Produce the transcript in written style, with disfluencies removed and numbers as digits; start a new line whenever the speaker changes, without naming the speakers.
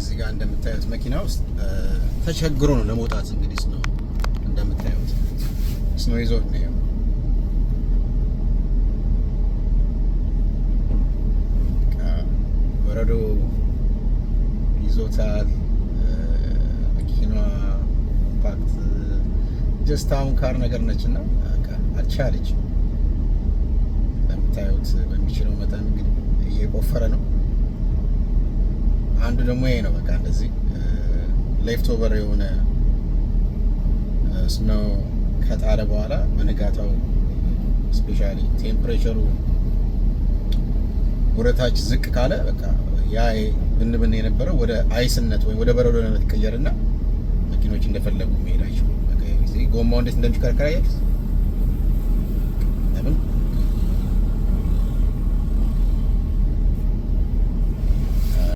እዚህ ጋር እንደምታዩት መኪና ውስጥ ተቸግሮ ነው ለመውጣት። እንግዲህ ስኖ እንደምታዩት ስኖ ይዞት ነው በረዶ ይዞታል። መኪናዋ ፓክት ጀስት አሁን ካር ነገር ነችና አልቻለች። እንደምታዩት በሚችለው መጠን እንግዲህ እየቆፈረ ነው። አንዱ ደግሞ ይሄ ነው። በቃ እንደዚህ ሌፍት ኦቨር የሆነ ስኖ ከጣለ በኋላ በንጋታው ስፔሻሊ ቴምፕሬቸሩ ወደታች ዝቅ ካለ በቃ ያ ብንብን የነበረው ወደ አይስነት ወይም ወደ በረዶነት ይቀየርና መኪኖች እንደፈለጉ መሄዳቸው። በቃ ጎማው እንዴት እንደሚሽከረከር